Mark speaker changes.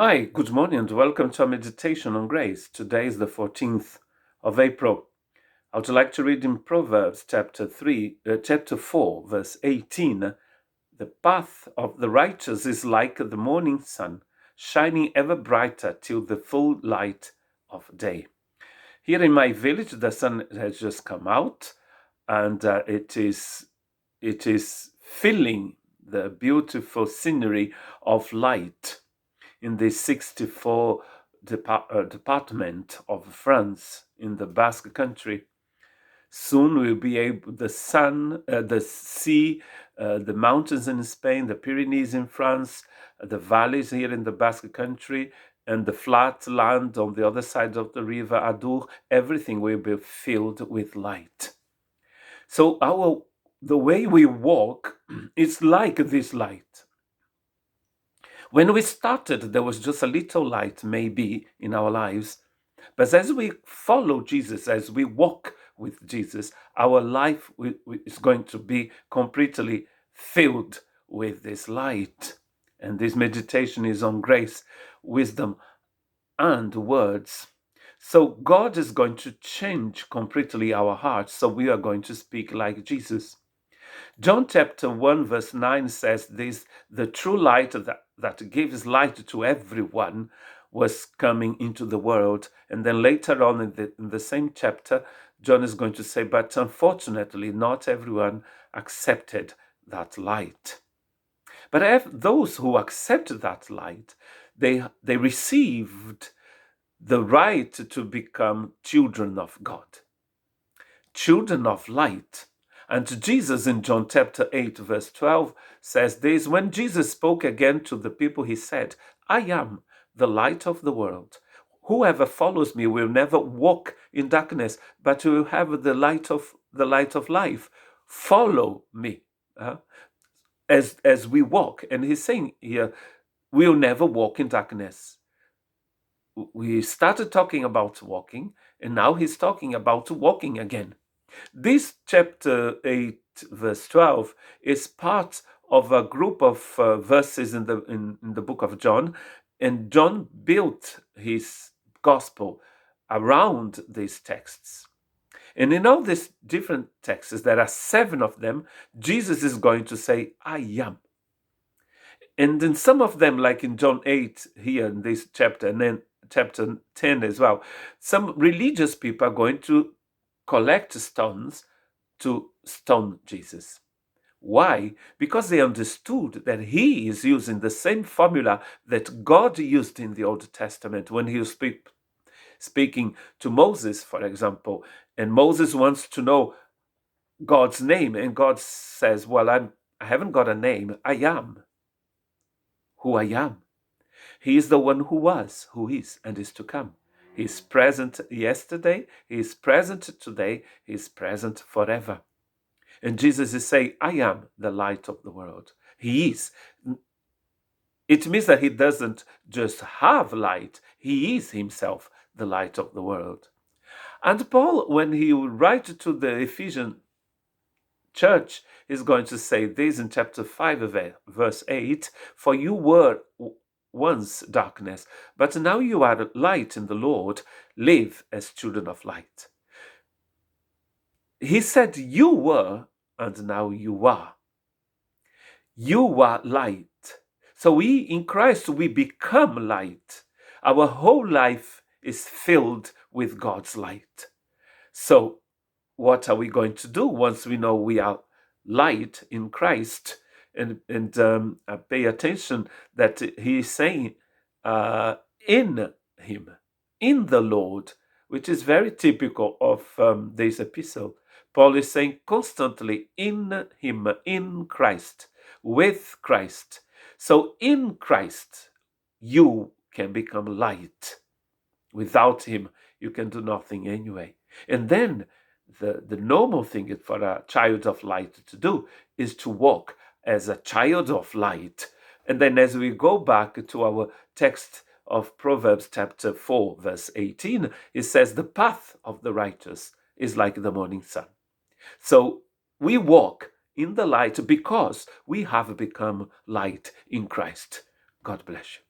Speaker 1: Hi, good morning and welcome to our meditation on grace. Today is the 14th of April. I would like to read in Proverbs chapter 4, verse 18. The path of the righteous is like the morning sun, shining ever brighter till the full light of day. Here in my village, the sun has just come out, and it is filling the beautiful scenery of light in the 64 department of France in the Basque country. Soon we'll be able, the sun, the sea, the mountains in Spain, the Pyrenees in France, the valleys here in the Basque country, and the flat land on the other side of the river Adour, everything will be filled with light. So the way we walk is like this light. When we started, there was just a little light, maybe, in our lives. But as we follow Jesus, as we walk with Jesus, our life is going to be completely filled with this light. And this meditation is on grace, wisdom, and words. So God is going to change completely our hearts. So we are going to speak like Jesus. John chapter 1 verse 9 says this: the true light that gives light to everyone was coming into the world. And then later on in the same chapter, John is going to say, but unfortunately not everyone accepted that light. But those who accepted that light, they received the right to become children of God, children of light. And Jesus in John chapter 8 verse 12 says this: when Jesus spoke again to the people, he said, I am the light of the world. Whoever follows me will never walk in darkness, but will have the light of life. Follow me. As we walk. And he's saying here, we'll never walk in darkness. We started talking about walking, and now he's talking about walking again. This chapter 8, verse 12, is part of a group of verses in the book of John, and John built his gospel around these texts. And in all these different texts, there are 7 of them, Jesus is going to say, I am. And in some of them, like in John 8 here in this chapter, and then chapter 10 as well, some religious people are going to collect stones to stone Jesus. Why? Because they understood that he is using the same formula that God used in the Old Testament when he was speaking to Moses, for example. And Moses wants to know God's name, and God says, well, I haven't got a name. I am who I am. He is the one who was, who is, and is to come. He is present yesterday, he is present today, he is present forever. And Jesus is saying, I am the light of the world. He is. It means that he doesn't just have light, he is himself the light of the world. And Paul, when he writes to the Ephesian church, is going to say this in chapter 5, verse 8, for you were once darkness, but now you are light in the Lord. Live as children of light. He said you were, and now you are. You are light. So we, in Christ, we become light. Our whole life is filled with God's light. So what are we going to do once we know we are light in Christ? And pay attention that he is saying in him, in the Lord, which is very typical of this epistle. Paul is saying constantly in him, in Christ, with Christ. So in Christ, you can become light. Without him, you can do nothing anyway. And then the normal thing for a child of light to do is to walk as a child of light. And then as we go back to our text of Proverbs chapter 4, verse 18, it says, the path of the righteous is like the morning sun. So we walk in the light because we have become light in Christ. God bless you.